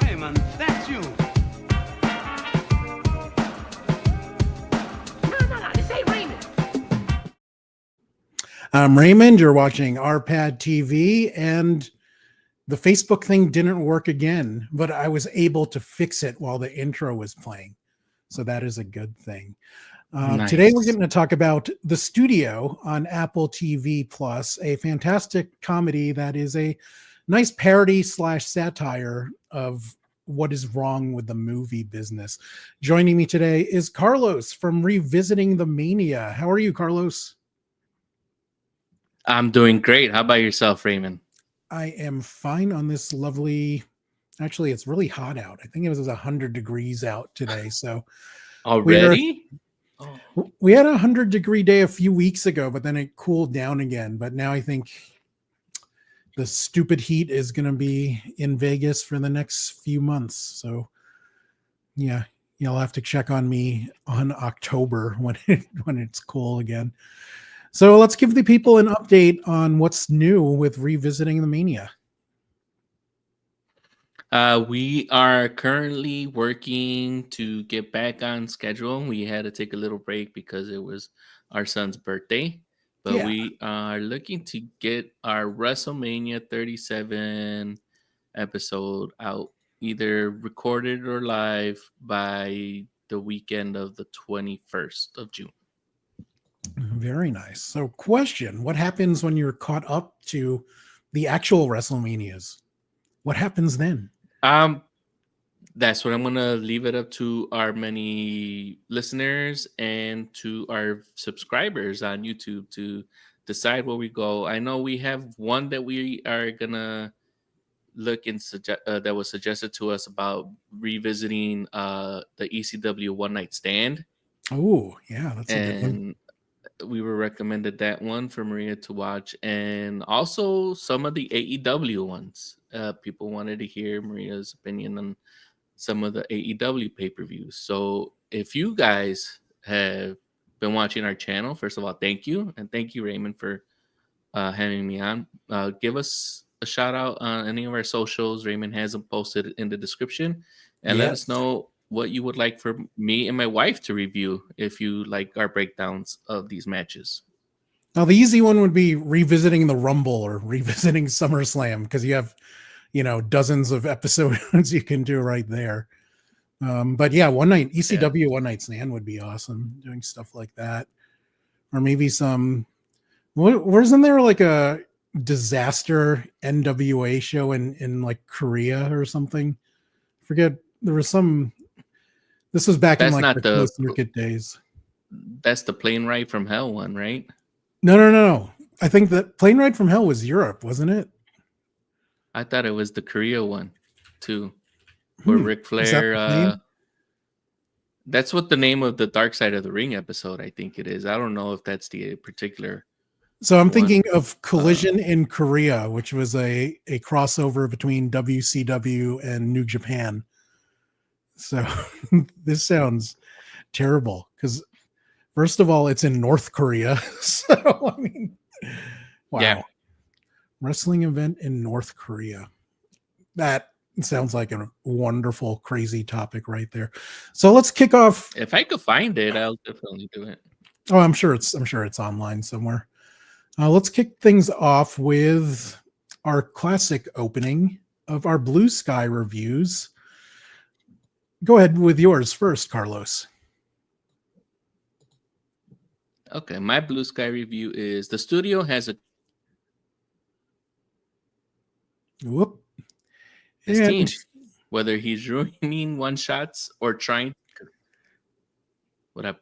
Raymond, that's you. No, this ain't Raymond. I'm Raymond. You're watching RPadTV, and the Facebook thing didn't work again, but I was able to fix it while the intro was playing. So that is a good thing. Nice. Today we're going to talk about The Studio on Apple TV Plus, a fantastic comedy that is a nice parody / satire of what is wrong with the movie business. Joining me today is Carlos from Revisiting the Mania. How are you, Carlos? I'm doing great. How about yourself, Raymond? I am fine on this lovely. Actually, it's really hot out. I think it was 100 degrees out today. So already, we had a 100-degree day a few weeks ago, but then it cooled down again. But now I think the stupid heat is going to be in Vegas for the next few months. So yeah, you'll have to check on me on October when it's cool again. So let's give the people an update on what's new with Revisiting the Mania. we are currently working to get back on schedule. We had to take a little break because it was our son's birthday, but Yeah. we are looking to get our WrestleMania 37 episode out, either recorded or live, by the weekend of the 21st of June. Very nice. So question, what happens when you're caught up to the actual WrestleManias? What happens then? That's what I'm gonna leave it up to our many listeners and to our subscribers on YouTube to decide where we go. I know we have one that we are gonna look and suggest that was suggested to us about revisiting the ECW One Night Stand. Oh, yeah, that's a good one. And we were recommended that one for Maria to watch, and also some of the AEW ones. People wanted to hear Maria's opinion on some of the AEW pay-per-views. So if you guys have been watching our channel, first of all, thank you, and thank you, Raymond, for having me on. Give us a shout out on any of our socials. Raymond has them posted in the description, and let us know what you would like for me and my wife to review if you like our breakdowns of these matches. Now, the easy one would be revisiting the Rumble or revisiting SummerSlam, because you have, dozens of episodes you can do right there. But yeah, ECW One Night Stand would be awesome, doing stuff like that. Or maybe wasn't there like a disaster NWA show in like Korea or something? I forget. There was some. This was back in like the closed circuit days. That's the Plane Ride from Hell one, right? No. I think that Plane Ride from Hell was Europe, wasn't it? I thought it was the Korea one too, where Ric Flair. That's what the name of the Dark Side of the Ring episode, I think it is. I don't know if that's the particular. So I'm thinking of Collision in Korea, which was a crossover between WCW and New Japan. So this sounds terrible because, first of all, it's in North Korea. So, I mean, wow. Yeah. Wrestling event in North Korea. That sounds like a wonderful, crazy topic right there. So let's kick off. If I could find it, I'll definitely do it. Oh, I'm sure it's online somewhere. Let's kick things off with our classic opening of our Blue Sky reviews. Go ahead with yours first, Carlos. Okay, my Blue Sky review is The Studio has a his team, whether he's ruining one-shots or trying. What up?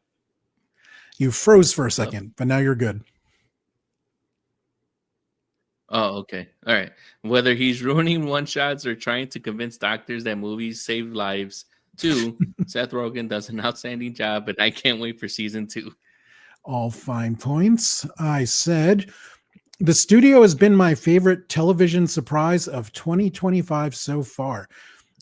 You froze for a second, but now you're good. Oh, okay. All right. Whether he's ruining one-shots or trying to convince doctors that movies save lives, too, Seth Rogen does an outstanding job, and I can't wait for season 2. All fine points. I said, The Studio has been my favorite television surprise of 2025 so far.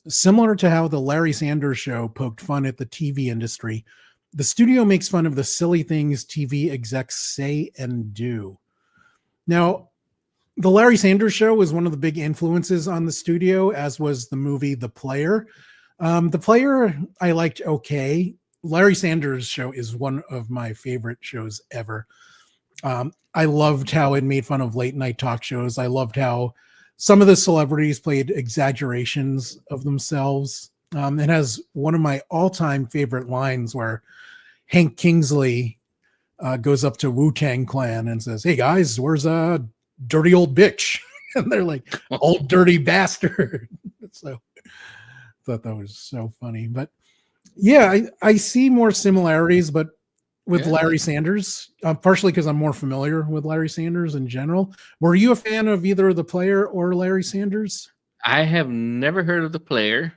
Similar to how the Larry Sanders Show poked fun at the TV industry, The Studio makes fun of the silly things TV execs say and do. Now, the Larry Sanders Show was one of the big influences on the studio, as was the movie The Player. The Player I liked okay. Larry Sanders Show is one of my favorite shows ever. I loved how it made fun of late night talk shows. I loved how some of the celebrities played exaggerations of themselves. It has one of my all-time favorite lines where Hank Kingsley goes up to Wu-Tang Clan and says, "Hey guys, where's a dirty old bitch?" And they're like, "Old dirty bastard." So I thought that was so funny. But yeah, I see more similarities, but with Larry Sanders, partially because I'm more familiar with Larry Sanders in general. Were you a fan of either The Player or Larry Sanders? I have never heard of The Player,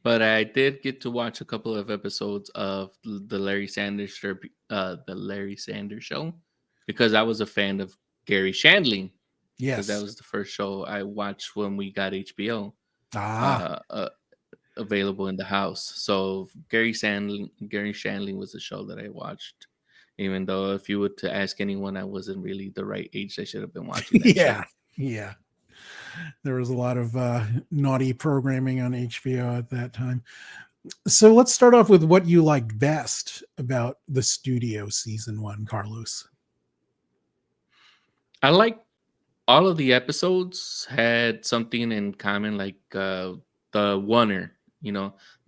but I did get to watch a couple of episodes of the Larry Sanders Show, because I was a fan of Gary Shandling. Yes, that was the first show I watched when we got HBO available in the house. So Gary Shandling was a show that I watched. Even though if you were to ask anyone, I wasn't really the right age. I should have been watching that show. Yeah. There was a lot of naughty programming on HBO at that time. So let's start off with what you liked best about the studio season 1, Carlos. I like all of the episodes had something in common, like the oneer.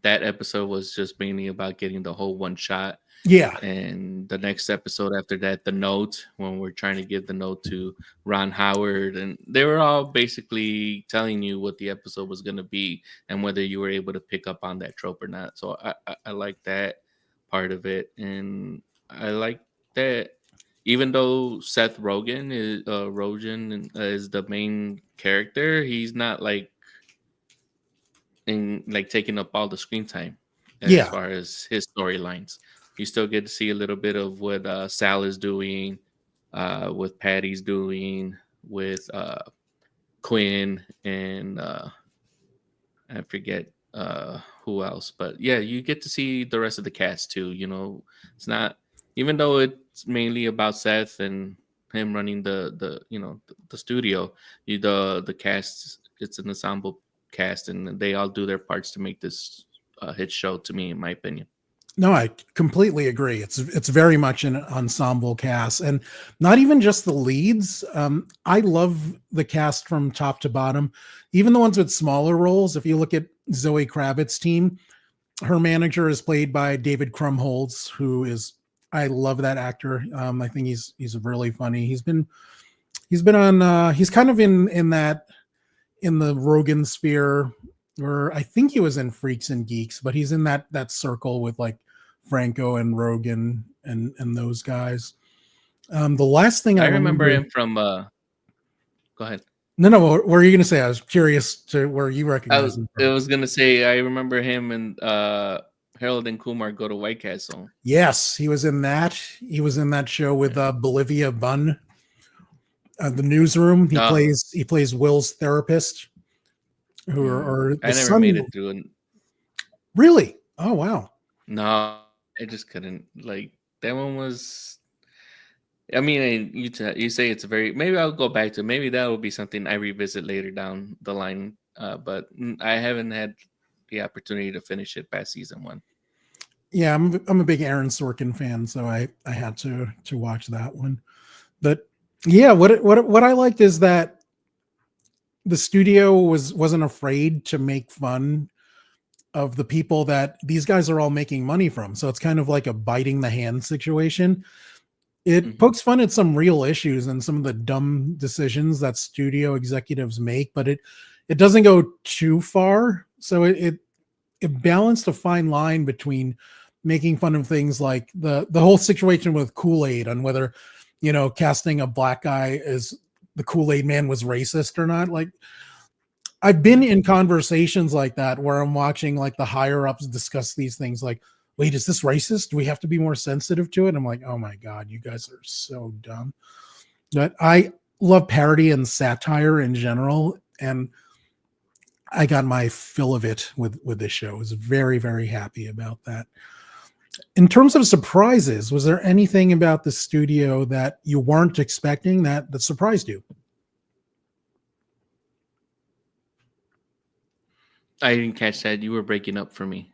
That episode was just mainly about getting the whole one shot. Yeah. And the next episode after that, the note, when we're trying to give the note to Ron Howard, and they were all basically telling you what the episode was going to be and whether you were able to pick up on that trope or not. So I like that part of it. And I like that even though Seth Rogen is the main character, he's not taking up all the screen time as far as his storylines. You still get to see a little bit of what Sal is doing, with Patty's doing, with Quinn, and I forget who else. But yeah, you get to see the rest of the cast too. It's not, even though it's mainly about Seth and him running the studio. The cast, it's an ensemble cast, and they all do their parts to make this hit show. To me, in my opinion. No, I completely agree. It's very much an ensemble cast, and not even just the leads. I love the cast from top to bottom, even the ones with smaller roles. If you look at Zoe Kravitz's team, her manager is played by David Krumholtz, I love that actor. I think he's really funny. He's been on. He's kind of in the Rogen sphere, or I think he was in Freaks and Geeks, but he's in that circle with like Franco and Rogen and those guys. The last thing I remember him from. Go ahead. No. What were you going to say? I was curious to where you recognize him from. I was going to say I remember him and Harold and Kumar Go to White Castle. Yes, he was in that. He was in that show with Bolivia Bunn. The Newsroom. He plays Will's therapist. I never made it through. Really? Oh wow. No, I just couldn't. That one was. I mean, you say it's maybe I'll go back to. Maybe that will be something I revisit later down the line. But I haven't had the opportunity to finish it past season 1. Yeah, I'm a big Aaron Sorkin fan, so I had to watch that one. But yeah, what I liked is that the studio wasn't afraid to make fun of the people that these guys are all making money from. So it's kind of like a biting the hand situation. It pokes fun at some real issues and some of the dumb decisions that studio executives make, but it doesn't go too far. So it balanced a fine line between making fun of things like the whole situation with Kool-Aid, on whether, casting a black guy as the Kool-Aid man was racist or not. Like, I've been in conversations like that where I'm watching like the higher ups discuss these things like, wait, is this racist? Do we have to be more sensitive to it? I'm like, oh my God, you guys are so dumb. But I love parody and satire in general, and I got my fill of it with this show. I was very, very happy about that. In terms of surprises, was there anything about the studio that you weren't expecting that surprised you? I didn't catch that. You were breaking up for me.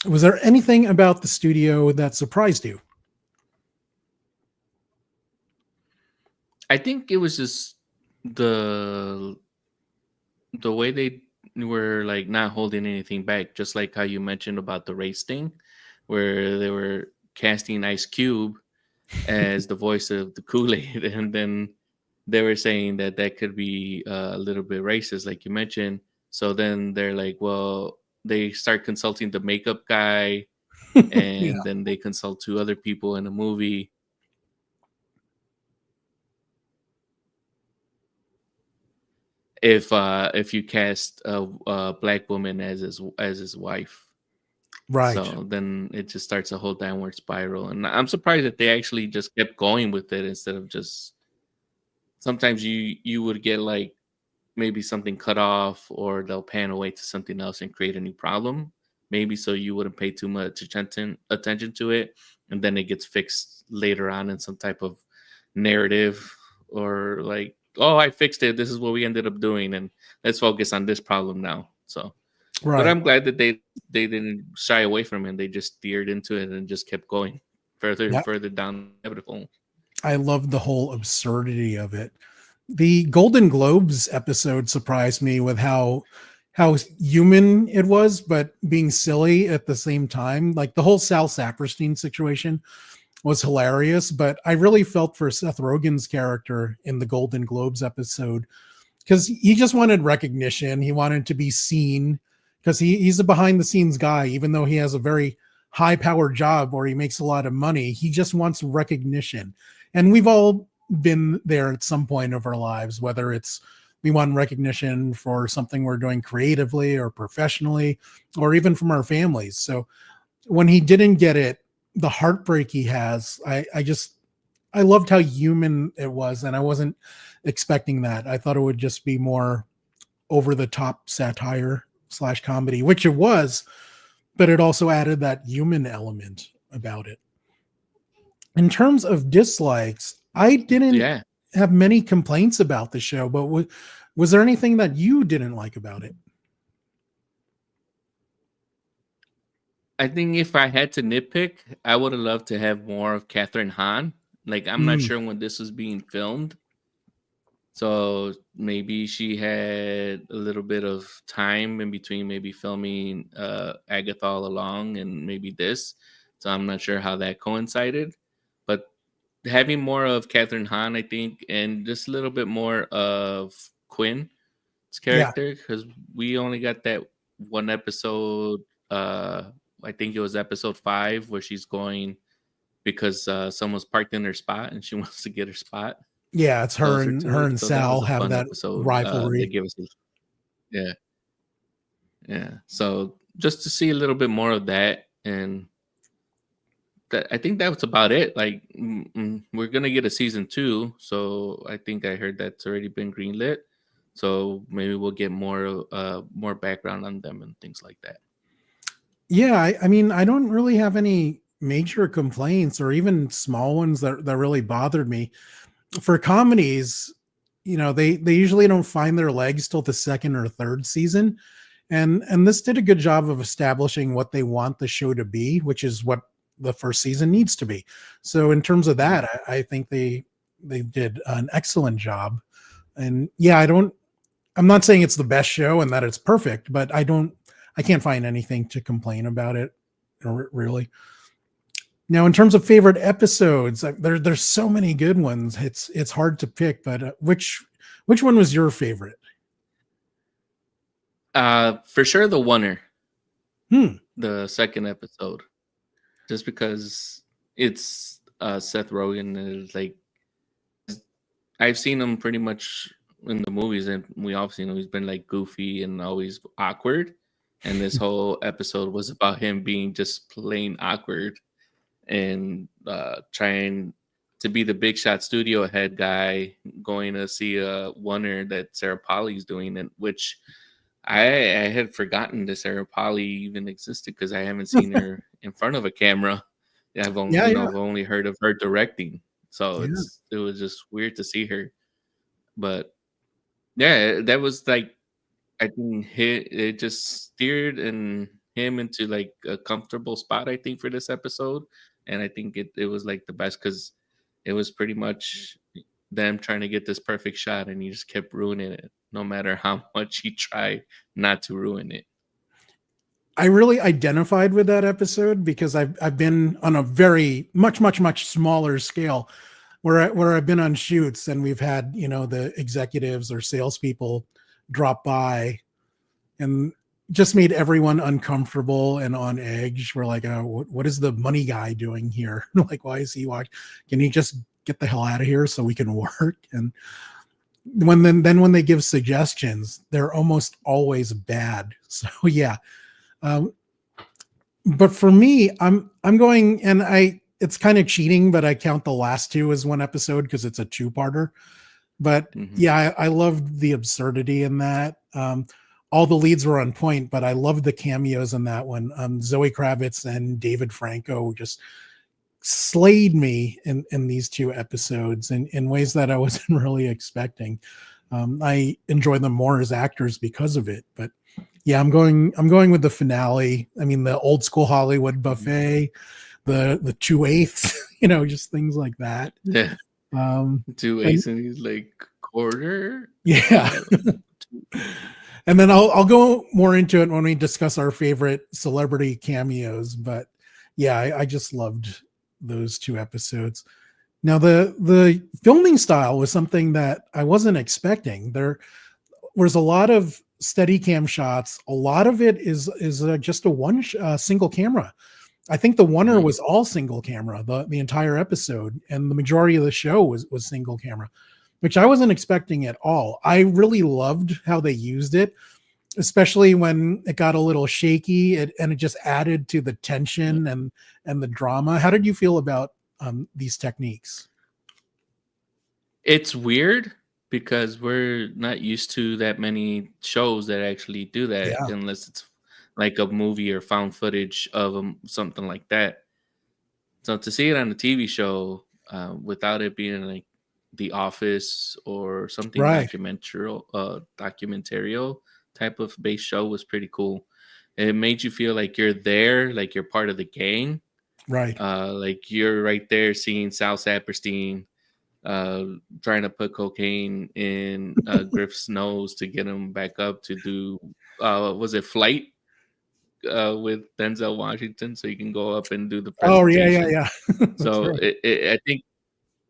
Was there anything about the studio that surprised you? I think it was just the the way they were like not holding anything back, just like how you mentioned about the race thing, where they were casting Ice Cube as the voice of the Kool-Aid, and then they were saying that that could be a little bit racist, like you mentioned. So then they're like, well, they start consulting the makeup guy, Yeah, and then they consult two other people in the movie. If you cast a black woman as his wife, right. so then it just starts a whole downward spiral, and I'm surprised that they actually just kept going with it instead of just. Sometimes you would get like maybe something cut off, or they'll pan away to something else and create a new problem, maybe so you wouldn't pay too much attention to it, and then it gets fixed later on in some type of narrative, or like, oh, I fixed it, this is what we ended up doing, and let's focus on this problem now. So but Right. I'm glad that they didn't shy away from it, they just steered into it and just kept going further and Yeah. further down the rabbit hole. I love the whole absurdity of it. The Golden Globes episode surprised me with how human it was, but being silly at the same time. Like the whole Sal Saperstein situation was hilarious, but I really felt for Seth Rogen's character in the Golden Globes episode because he just wanted recognition. He wanted to be seen because he's a behind the scenes guy, even though he has a very high powered job where he makes a lot of money. He just wants recognition. And we've all been there at some point of our lives, whether it's we want recognition for something we're doing creatively or professionally, or even from our families. So when he didn't get it, the heartbreak he has, I loved how human it was, and I wasn't expecting that. I thought it would just be more over the top satire slash comedy, which it was, but it also added that human element about it. In terms of dislikes, I didn't Yeah, have many complaints about the show, but was there anything that you didn't like about it? I think if I had to nitpick, I would have loved to have more of Catherine Hahn. Like, I'm not Mm, sure when this was being filmed, so maybe she had a little bit of time in between, maybe filming Agatha All Along and maybe this. So I'm not sure how that coincided, but having more of Catherine Hahn, I think, and just a little bit more of Quinn's yeah, character, because we only got that one episode. I think it was episode 5 where she's going because someone's parked in her spot and she wants to get her spot yeah. It's closer to her it. and So that Sal was a have fun that episode. They rivalry. gave us, yeah, yeah. So just to see a little bit more of that, and that, I think that was about it. Like, we're gonna get a season 2, so I think I heard that's already been greenlit. So maybe we'll get more background on them and things like that. Yeah, I mean, I don't really have any major complaints or even small ones that really bothered me. For comedies, they usually don't find their legs till the second or third season. And this did a good job of establishing what they want the show to be, which is what the first season needs to be. So in terms of Mhm. that, I think they did an excellent job. And yeah, I'm not saying it's the best show and that it's perfect, but I can't find anything to complain about it really. Now, in terms of favorite episodes, there's so many good ones. It's hard to pick, but which one was your favorite? For sure, the oneer, Hmm. the second episode, just because it's Seth Rogen, and it's like I've seen him pretty much in the movies, and we all seen him. He's been like goofy and always awkward, and this whole episode was about him being just plain awkward and trying to be the big shot studio head guy, going to see a wonder that Sarah Polly's doing, and which I had forgotten that Sarah Polly even existed because I haven't seen her in front of a camera. Yeah, Yeah, yeah, I've only heard of her directing, so yeah. it was just weird to see her. But yeah, that was like I think it just steered and him into like a comfortable spot, I think, for this episode. And I think it was like the best because it was pretty much them trying to get this perfect shot, and he just kept ruining it, no matter how much he tried not to ruin it. I really identified with that episode because I've been on a very much smaller scale where I've been on shoots and we've had, you know, the executives or salespeople drop by and just made everyone uncomfortable and on edge. We're like, what is the money guy doing here? Like, why is he watching? Can he just get the hell out of here so we can work? And when they give suggestions, they're almost always bad. So yeah. But for me, I'm going, and it's kind of cheating, but I count the last two as one episode because it's a two-parter. But yeah, I loved the absurdity in that. All the leads were on point, but I loved the cameos in that one. Zoe Kravitz and David Franco just slayed me in these two episodes in ways that I wasn't really expecting. I enjoy them more as actors because of it. But yeah, I'm going with the finale. I mean, the old school Hollywood buffet, the 2/8, you know, just things like that. Yeah. 2/8, and he's like quarter. Yeah. And then I'll go more into it when we discuss our favorite celebrity cameos. But yeah, I just loved those two episodes. Now the filming style was something that I wasn't expecting. There was a lot of steady cam shots. A lot of it is just a single camera. I think the oneer was all single camera, the entire episode, and the majority of the show was single camera, which I wasn't expecting at all. I really loved how they used it, especially when it got a little shaky, and it just added to the tension and the drama. How did you feel about these techniques? It's weird because we're not used to that many shows that actually do that, Yeah. unless it's like a movie or found footage of something like that. So to see it on a TV show without it being like The Office or something Right. documentarial type of base show was pretty cool. It made you feel like you're there, like you're part of the gang. Right. Like you're right there seeing Sal Saperstein trying to put cocaine in Griff's nose to get him back up to do was it Flight with Denzel Washington, so you can go up and do the presentation. Oh yeah. So Right. I think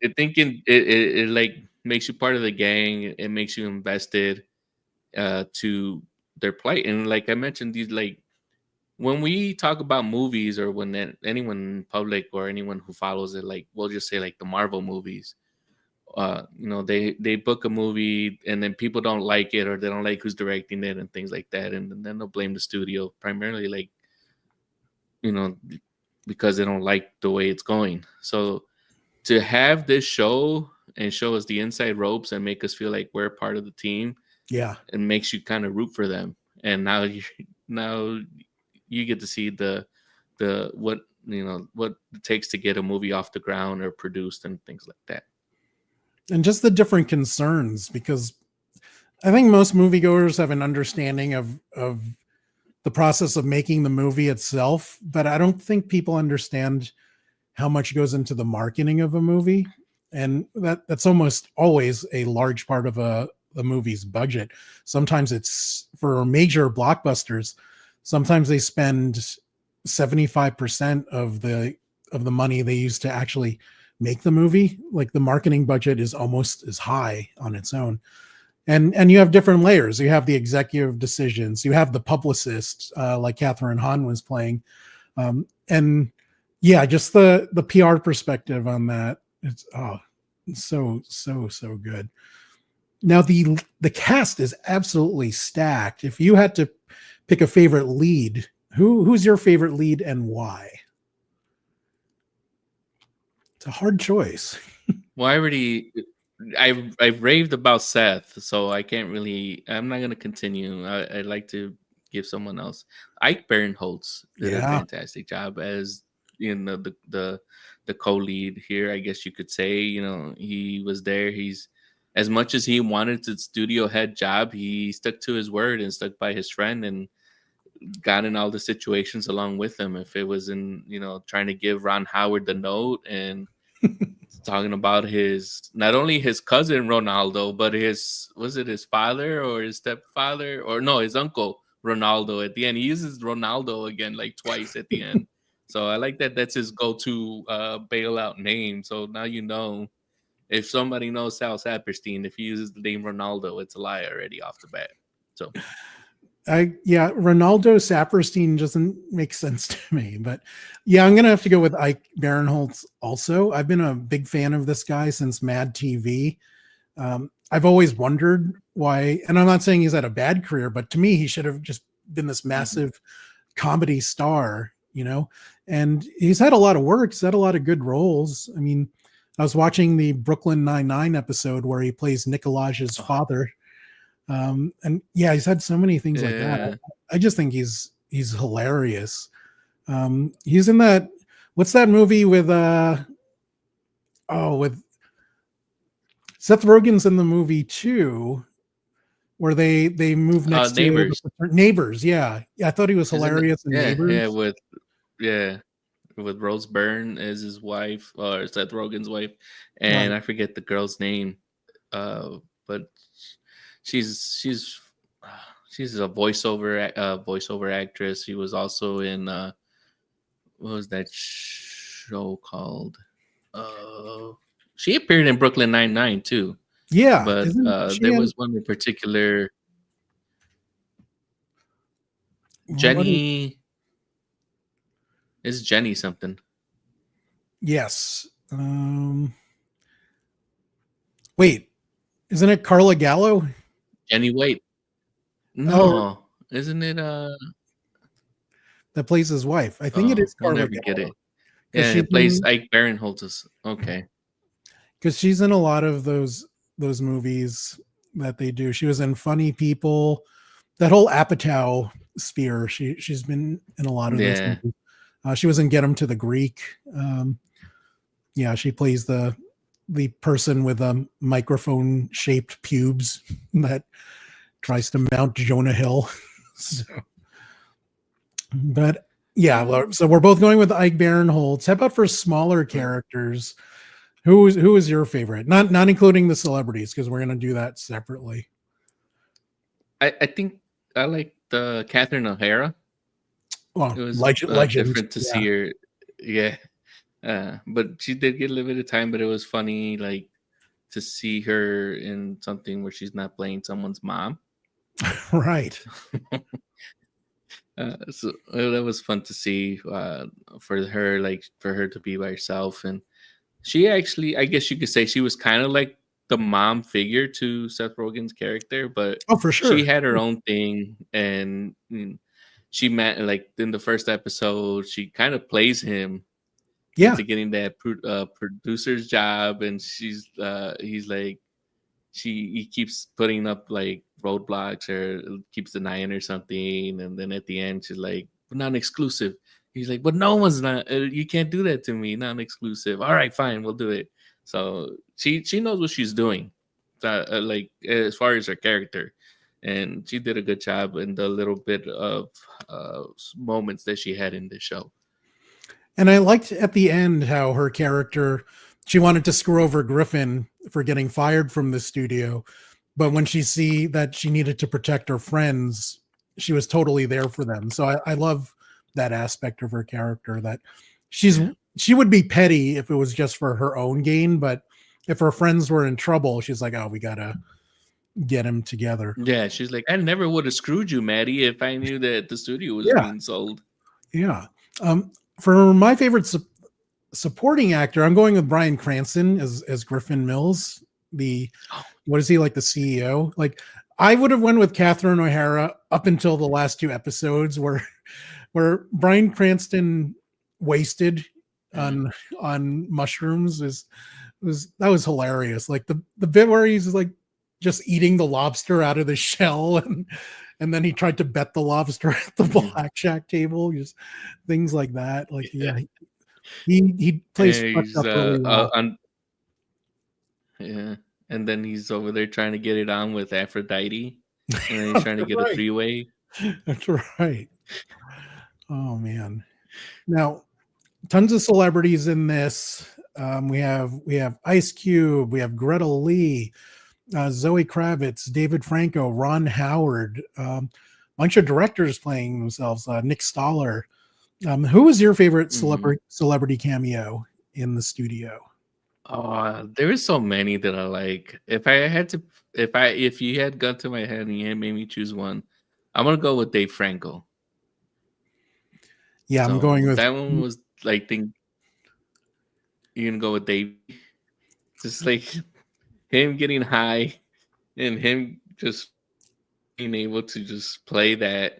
it like makes you part of the gang. It makes you invested to their plight. And like I mentioned, these like when we talk about movies or when anyone in public or anyone who follows it, like we'll just say like the Marvel movies. You know, they book a movie and then people don't like it or they don't like who's directing it and things like that, and then they'll blame the studio primarily, like, you know, because they don't like the way it's going. So to have this show and show us the inside ropes and make us feel like we're part of the team, Yeah. it makes you kind of root for them. And now you get to see the what, you know, what it takes to get a movie off the ground or produced and things like that. And just the different concerns, because I think most moviegoers have an understanding of the process of making the movie itself, but I don't think people understand how much goes into the marketing of a movie, and that's almost always a large part of a movie's budget. Sometimes it's for major blockbusters. Sometimes they spend 75% of the money they use to actually make the movie. Like the marketing budget is almost as high on its own. And you have different layers. You have the executive decisions. You have the publicist, like Catherine Hahn was playing, and yeah, just the PR perspective on that. It's so good. Now the cast is absolutely stacked. If you had to pick a favorite lead, who's your favorite lead and why? It's a hard choice. Well, I've raved about Seth, so I can't really. I'm not gonna continue. I'd like to give someone else. Ike Barinholtz did a Yeah. fantastic job as, you know, the co-lead here. I guess you could say, you know, he was there. as much as he wanted the studio head job, he stuck to his word and stuck by his friend and got in all the situations along with him. If it was in, trying to give Ron Howard the note and talking about his, not only his cousin Ronaldo, but was it his father or his stepfather, or no, his uncle Ronaldo at the end. He uses Ronaldo again like twice at the end. So I like that. That's his go-to bailout name. So now if somebody knows Sal Saperstein, if he uses the name Ronaldo, it's a lie already off the bat. So Ronaldo Saperstein doesn't make sense to me, but yeah, I'm gonna have to go with Ike Barinholtz also. I've been a big fan of this guy since Mad TV. I've always wondered why, and I'm not saying he's had a bad career, but to me, he should have just been this massive comedy star, and he's had a lot of work. He's had a lot of good roles. I mean, I was watching the Brooklyn Nine-Nine episode where he plays Nikolaj's father. And yeah, he's had so many things like that. I just think he's hilarious. He's in that, what's that movie with with Seth Rogen's in the movie too, where they move next to Neighbors. Yeah, I thought he was hilarious in Neighbors. With Rose Byrne as his wife, or Seth Rogen's wife, and I forget the girl's name, but she's a voiceover actress. She was also in what was that show called? She appeared in Brooklyn Nine-Nine too. Yeah, but there was one in particular. Jenny. Is Jenny something? Yes. Wait, isn't it Carla Gallo? Jenny Wait. No, isn't it? That plays his wife. I think it is Carla Gallo. Get it. Yeah, she plays Ike Barinholtz. Okay. Because she's in a lot of those movies that they do. She was in Funny People. That whole Apatow sphere. She's been in a lot of those movies. She was in Get 'Em to the Greek. She plays the person with a microphone-shaped pubes that tries to mount Jonah Hill. So we're both going with Ike Barinholtz. How about for smaller characters? Who is your favorite? Not including the celebrities, because we're going to do that separately. I think I like the Catherine O'Hara. Well, it was legend. Different to see her. Yeah. But she did get a little bit of time, but it was funny, like, to see her in something where she's not playing someone's mom. Right. So that was fun to see for her to be by herself. And she actually, I guess you could say, she was kind of like the mom figure to Seth Rogen's character, but for sure, she had her own thing. And she met, like, in the first episode, she kind of plays him into getting that producer's job, and he's like, he keeps putting up like roadblocks or keeps denying or something, and then at the end she's like, non-exclusive. He's like, but no one's not. You can't do that to me, non-exclusive. All right, fine, we'll do it. So she knows what she's doing, like, as far as her character, and she did a good job in the little bit of moments that she had in the show. And I liked at the end how her character, she wanted to screw over Griffin for getting fired from the studio. But when she see that she needed to protect her friends, she was totally there for them. So I love that aspect of her character, that she would be petty if it was just for her own gain. But if her friends were in trouble, she's like, oh, we got to get them together. Yeah, she's like, I never would have screwed you, Maddie, if I knew that the studio was being sold. Yeah. For my favorite supporting actor, I'm going with Bryan Cranston as Griffin Mills. What is he, like, the CEO? Like, I would have went with Catherine O'Hara up until the last two episodes where Bryan Cranston wasted on mushrooms that was hilarious. Like the bit where he's like just eating the lobster out of the shell, and then he tried to bet the lobster at the blackjack table, just things like that. Like, he plays fucked up really well. and then he's over there trying to get it on with Aphrodite, and then he's trying to get a Right. three-way. That's right. Oh man. Now, tons of celebrities in this. We have Ice Cube, we have Greta Lee, Zoe Kravitz, David Franco, Ron Howard, bunch of directors playing themselves. Nick Stoller. Who was your favorite celebrity cameo in the studio? Oh, there is so many that I like. If you had gun to my head and you had made me choose one, I'm gonna go with Dave Franco. Yeah, I'm going So with that one was like, think you're gonna go with Dave, just like him getting high and him just being able to just play that.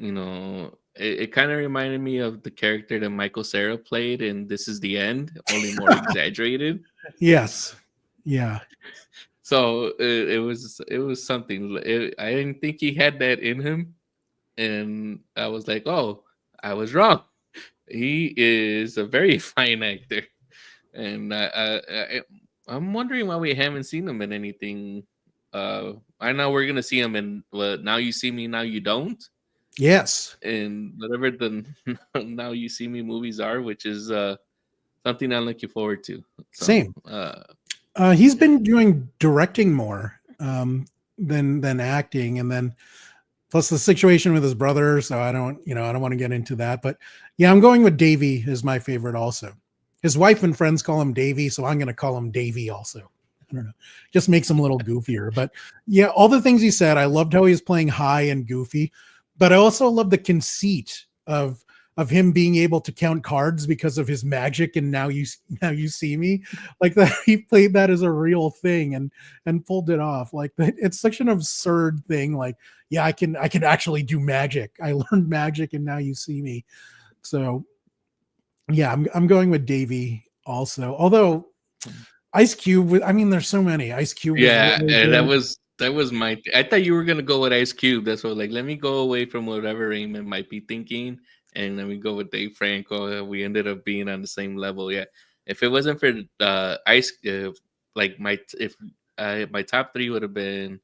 It kind of reminded me of the character that Michael Cera played in This Is the End, only more exaggerated. yes. Yeah. So it was something. I didn't think he had that in him, and I was like, oh, I was wrong. He is a very fine actor, and I'm wondering why we haven't seen him in anything. I know we're gonna see him in Now You See Me, Now You Don't, Yes. and whatever the Now You See Me movies are, which is something I'm looking forward to. So, Same. He's yeah. been doing directing more than acting, and then plus the situation with his brother. So I don't want to get into that. But yeah, I'm going with Davey as my favorite also. His wife and friends call him Davey, so I'm going to call him Davey also. I don't know, just makes him a little goofier. But yeah, all the things he said, I loved how he was playing high and goofy, but I also love the conceit of him being able to count cards because of his magic. And now you see me, like that. He played that as a real thing and pulled it off. Like that, it's such an absurd thing. Like, yeah, I can actually do magic. I learned magic, and now you see me. So yeah, I'm going with Davey also. Although Ice Cube, I mean, there's so many. Ice Cube was Yeah, really and that good. was I thought you were gonna go with Ice Cube. That's what, like, let me go away from whatever Raymond might be thinking, and let me go with Dave Franco. We ended up being on the same level. Yeah, if it wasn't for like my top three would have been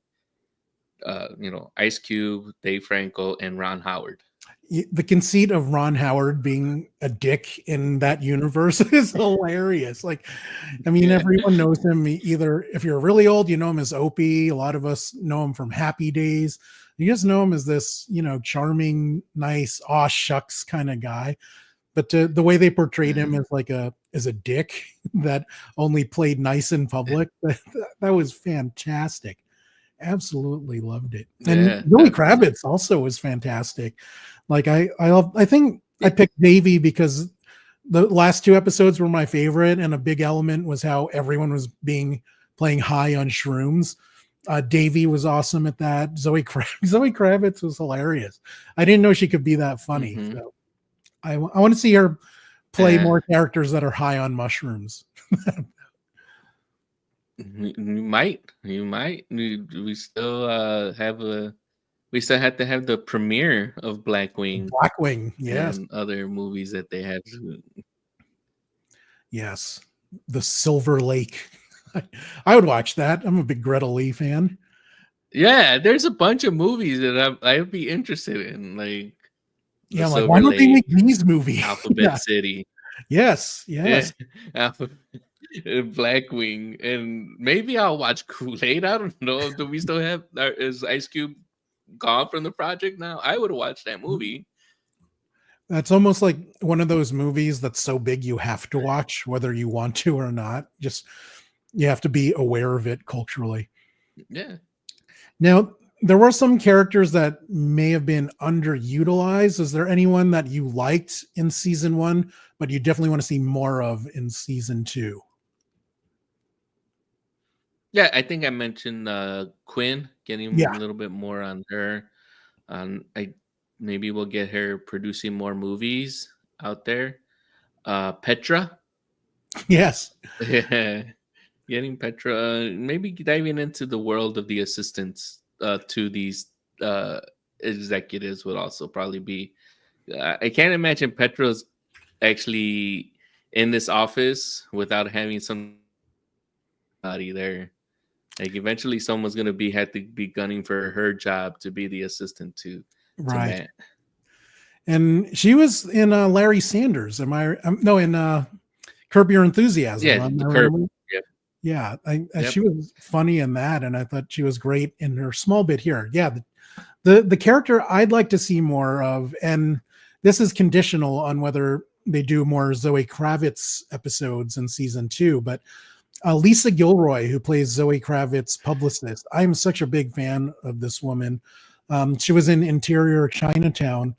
Ice Cube, Dave Franco, and Ron Howard. The conceit of Ron Howard being a dick in that universe is hilarious. Like, I mean, Yeah, everyone knows him. Either if you're really old, you know him as Opie. A lot of us know him from Happy Days. You just know him as this, charming, nice, aw shucks kind of guy. But the way they portrayed him as as a dick that only played nice in public, that was fantastic. Absolutely loved it. And yeah, Zoe definitely. Kravitz also was fantastic. Like I think I picked Davey because the last two episodes were my favorite, and a big element was how everyone was playing high on shrooms. Davey was awesome at that. Zoe Kravitz was hilarious. I didn't know she could be that funny. Hmm. So I want to see her play Yeah. more characters that are high on mushrooms. You might. We still we still have to have the premiere of Blackwing Blackwing, yes, and other movies that they have. yes. The Silver Lake. I would watch that. I'm a big Greta Lee fan. Yeah, there's a bunch of movies that I'd be interested in, like The Yeah, I'm like, why Silver don't they make Lake, these movies? Alphabet Yeah. City, Yes, yeah, yes. Alphabet, Blackwing, and maybe I'll watch Kool-Aid. I don't know. Do we still have? Is Ice Cube gone from the project now? I would watch that movie. That's almost like one of those movies that's so big you have to watch, whether you want to or not. Just you have to be aware of it culturally. Yeah. Now, there were some characters that may have been underutilized. Is there anyone that you liked in season one, but you definitely want to see more of in season two? Yeah, I think I mentioned Quinn, Yeah. getting a little bit more on her. I maybe we'll get her producing more movies out there. Petra, Yes. yeah, getting Petra, maybe diving into the world of the assistants to these executives would also probably be. I can't imagine Petra's actually in this office without having somebody there. Like eventually, someone's gonna have to be gunning for her job to be the assistant to Right. Matt. And she was in Larry Sanders. No, in Curb Your Enthusiasm. Yeah, Am I the curb. remembering? Yep. Yeah, Yep. she was funny in that, and I thought she was great in her small bit here. Yeah, the character I'd like to see more of, and this is conditional on whether they do more Zoe Kravitz episodes in season 2, but Lisa Gilroy, who plays Zoe Kravitz's publicist. I'm such a big fan of this woman. She was in Interior Chinatown,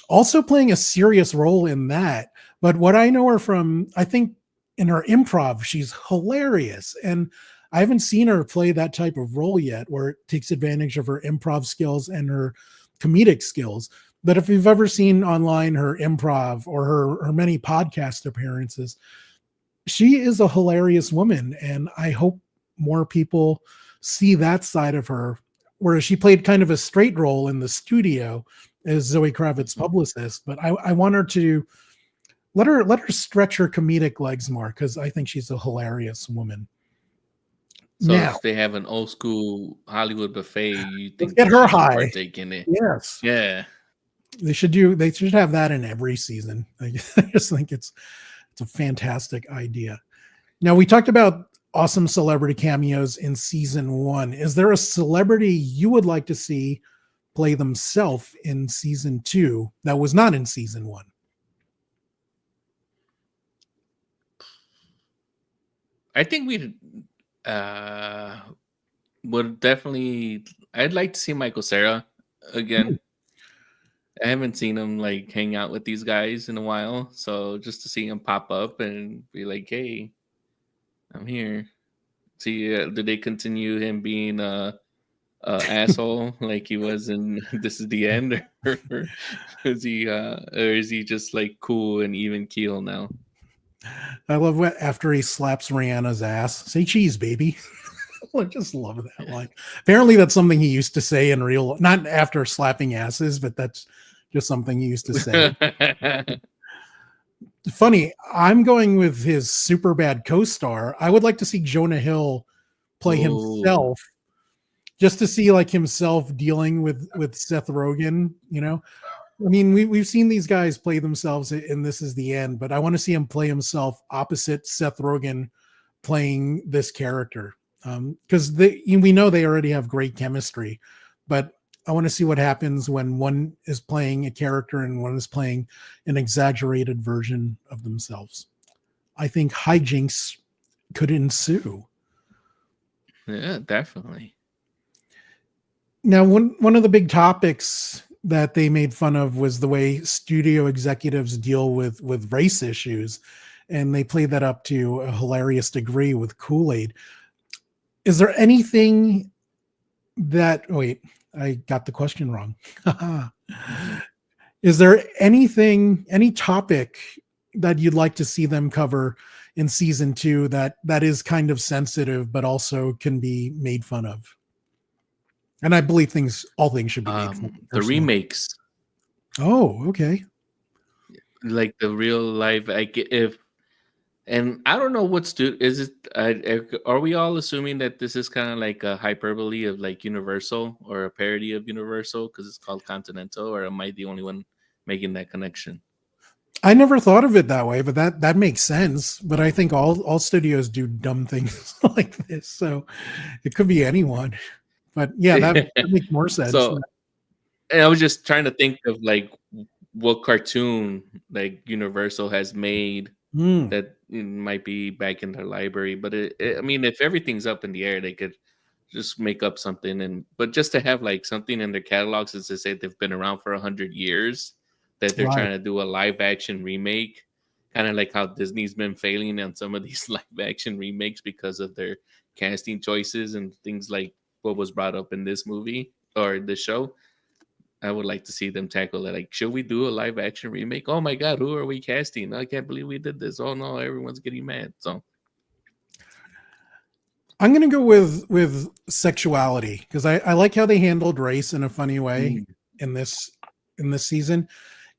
also playing a serious role in that. But what I know her from, I think in her improv, she's hilarious. And I haven't seen her play that type of role yet, where it takes advantage of her improv skills and her comedic skills. But if you've ever seen online her improv or her many podcast appearances, she is a hilarious woman. And I hope more people see that side of her, whereas she played kind of a straight role in the studio as Zoe Kravitz's publicist. But I want her to let her stretch her comedic legs more, because I think she's a hilarious woman. So Now, if they have an old school Hollywood buffet, you let's think get they her should high. partake in it? Yes, Yeah. they should have that in every season. I just think it's a fantastic idea. Now, we talked about awesome celebrity cameos in season 1. Is there a celebrity you would like to see play themselves in season 2 that was not in season 1? I think we would definitely. I'd like to see Michael Cera again. I haven't seen him like hang out with these guys in a while, so just to see him pop up and be like, "Hey, I'm here." See, do they continue him being a asshole like he was in This Is the End, or is he just like cool and even keel now? I love what after he slaps Rihanna's ass, say cheese, baby. I just love that line. Apparently, that's something he used to say in real, not after slapping asses, but that's just something he used to say. Funny, I'm going with his super bad co-star. I would like to see Jonah Hill play Ooh. himself, just to see like himself dealing with Seth Rogen. You know, I mean, we've seen these guys play themselves in This Is the End, but I want to see him play himself opposite Seth Rogen playing this character, because we know they already have great chemistry, but I want to see what happens when one is playing a character and one is playing an exaggerated version of themselves. I think hijinks could ensue. Yeah, definitely. Now, one of the big topics that they made fun of was the way studio executives deal with race issues, and they played that up to a hilarious degree with Kool-Aid. Is there anything that wait, I got the question wrong. Is there any topic that you'd like to see them cover in season 2 that is kind of sensitive but also can be made fun of? And I believe all things should be made fun of. The Personally. remakes, Oh, okay. like the real life, like if, and I don't know what's is it. Are we all assuming that this is kind of like a hyperbole of like Universal or a parody of Universal because it's called Continental, or am I the only one making that connection? I never thought of it that way, but that makes sense. But I think all studios do dumb things like this, so it could be anyone. But yeah, that makes more sense. So, and I was just trying to think of like what cartoon like Universal has made that might be back in their library. But I mean, if everything's up in the air, they could just make up something. But just to have like something in their catalog, since they say they've been around for 100 years, that they're Right. trying to do a live action remake, kind of like how Disney's been failing on some of these live action remakes because of their casting choices and things like what was brought up in this movie or this show. I would like to see them tackle it. Like, should we do a live action remake? Oh my God, who are we casting? I can't believe we did this. Oh no, everyone's getting mad. So I'm gonna go with sexuality, because I like how they handled race in a funny way in this season.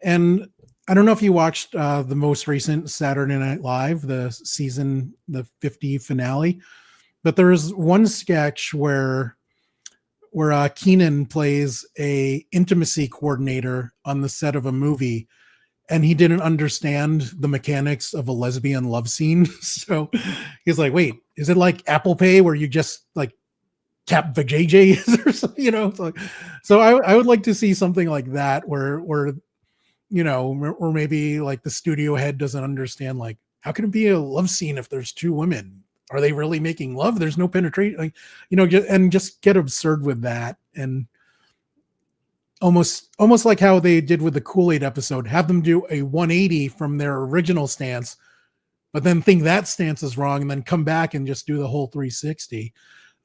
And I don't know if you watched the most recent Saturday Night Live, the 50 finale. but there is one sketch where Keenan plays a intimacy coordinator on the set of a movie, and he didn't understand the mechanics of a lesbian love scene. So he's like, "Wait, is it like Apple Pay where you just like tap the JJs or something?" So I would like to see something like that where or maybe like the studio head doesn't understand, like, how can it be a love scene if there's two women? Are they really making love? There's no penetration, like, just get absurd with that, and almost like how they did with the Kool-Aid episode, have them do a 180 from their original stance, but then think that stance is wrong, and then come back and just do the whole 360.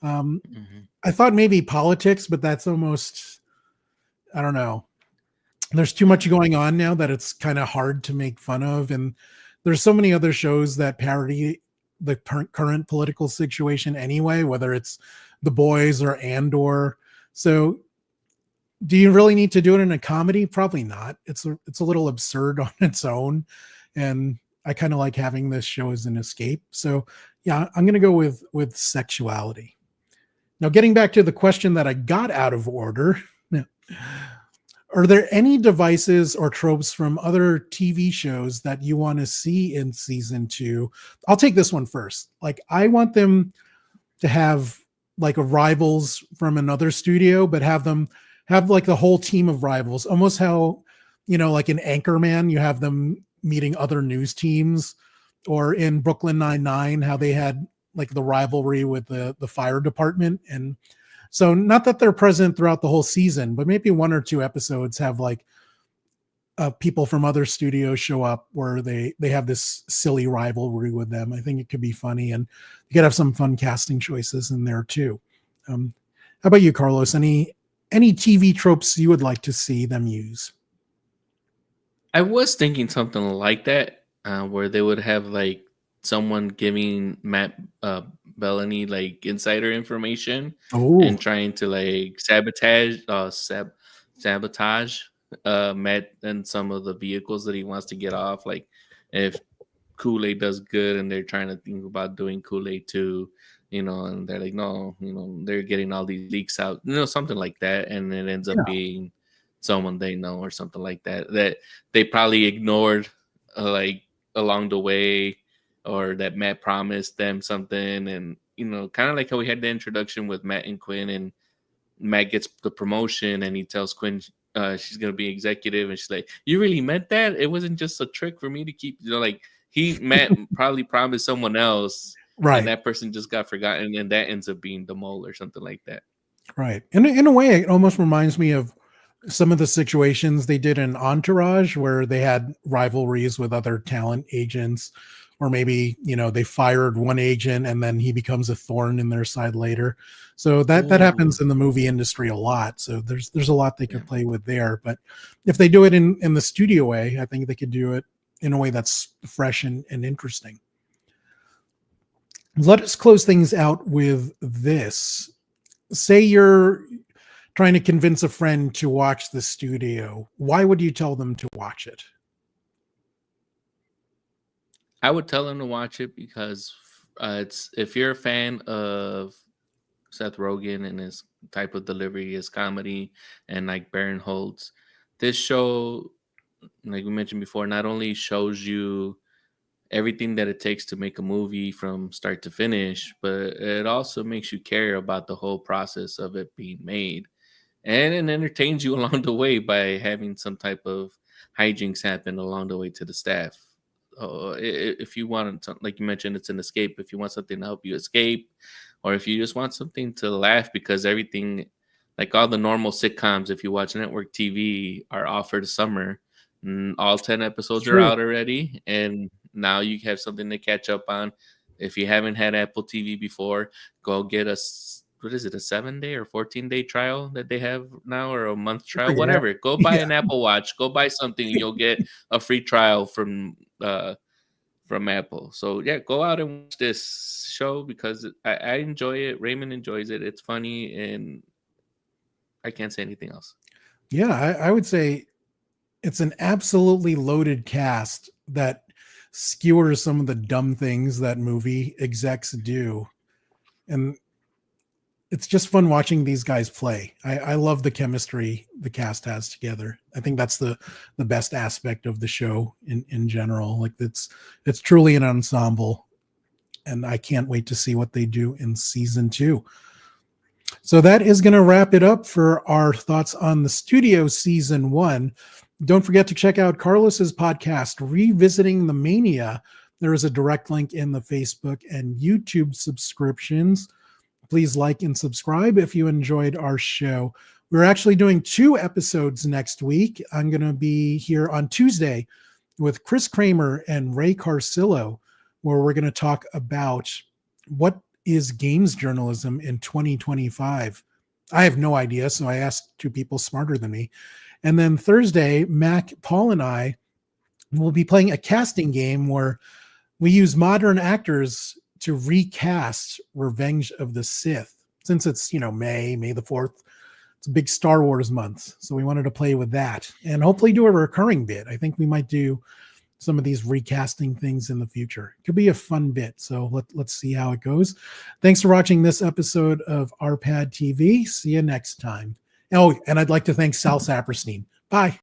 I thought maybe politics, but that's almost, I don't know. There's too much going on now that it's kind of hard to make fun of, and there's so many other shows that parody the current political situation anyway, whether it's The Boys or Andor. So do you really need to do it in a comedy? Probably not. It's a little absurd on its own, and I kind of like having this show as an escape. So yeah, I'm going to go with sexuality. Now, getting back to the question that I got out of order, are there any devices or tropes from other TV shows that you want to see in season 2? I'll take this one first. Like, I want them to have like a rivals from another studio, but have them have like the whole team of rivals, almost how, like in Anchorman, you have them meeting other news teams, or in Brooklyn Nine-Nine, how they had like the rivalry with the fire department. And so not that they're present throughout the whole season, but maybe 1 or 2 episodes have like people from other studios show up where they have this silly rivalry with them. I think it could be funny, and you could have some fun casting choices in there too. How about you, Carlos? Any TV tropes you would like to see them use? I was thinking something like that, where they would have like someone giving Matt Bellany like insider information and trying to like sabotage Matt and some of the vehicles that he wants to get off. Like if Kool-Aid does good and they're trying to think about doing Kool-Aid too, and they're like, no, they're getting all these leaks out, something like that, and it ends up being someone they know or something like that they probably ignored like along the way, or that Matt promised them something. And kind of like how we had the introduction with Matt and Quinn, and Matt gets the promotion and he tells Quinn she's gonna be executive, and she's like, you really meant that? It wasn't just a trick for me to keep, like Matt probably promised someone else, right, and that person just got forgotten, and that ends up being the mole or something like that. Right. In a way, it almost reminds me of some of the situations they did in Entourage, where they had rivalries with other talent agents, or maybe, they fired one agent and then he becomes a thorn in their side later. So that happens in the movie industry a lot. So there's a lot they could play with there. But if they do it in the studio way, I think they could do it in a way that's fresh and interesting. Let us close things out with this. Say you're trying to convince a friend to watch the studio. Why would you tell them to watch it? I would tell them to watch it because it's, if you're a fan of Seth Rogen and his type of delivery, his comedy, and like Baron Holtz, this show, like we mentioned before, not only shows you everything that it takes to make a movie from start to finish, but it also makes you care about the whole process of it being made, and it entertains you along the way by having some type of hijinks happen along the way to the staff. If you want to, like you mentioned, it's an escape. If you want something to help you escape, or if you just want something to laugh, because everything, like all the normal sitcoms, if you watch network TV, are off for the summer. All 10 episodes are out already, and now you have something to catch up on. If you haven't had Apple TV before, go get what is it, a 7-day or 14-day trial that they have now, or a month trial, whatever. Go buy an Apple Watch, go buy something, and you'll get a free trial from Apple. So yeah, go out and watch this show because I enjoy it. Raymond enjoys it. It's funny, and I can't say anything else. Yeah, I would say it's an absolutely loaded cast that skewers some of the dumb things that movie execs do. And it's just fun watching these guys play. I love the chemistry the cast has together. I think that's the best aspect of the show in general. Like it's truly an ensemble, and I can't wait to see what they do in season 2. So that is going to wrap it up for our thoughts on the studio season 1. Don't forget to check out Carlos's podcast, Revisiting the Mania. There is a direct link in the Facebook and YouTube subscriptions. Please like and subscribe if you enjoyed our show. We're actually doing 2 episodes next week. I'm going to be here on Tuesday with Chris Kramer and Ray Carcillo, where we're going to talk about what is games journalism in 2025. I have no idea, so I asked 2 people smarter than me. And then Thursday, Mac, Paul, and I will be playing a casting game where we use modern actors to recast Revenge of the Sith. Since it's, May the 4th, it's a big Star Wars month. So we wanted to play with that and hopefully do a recurring bit. I think we might do some of these recasting things in the future. It could be a fun bit. So let's see how it goes. Thanks for watching this episode of RPadTV. See you next time. Oh, and I'd like to thank Sal Saperstein. Bye.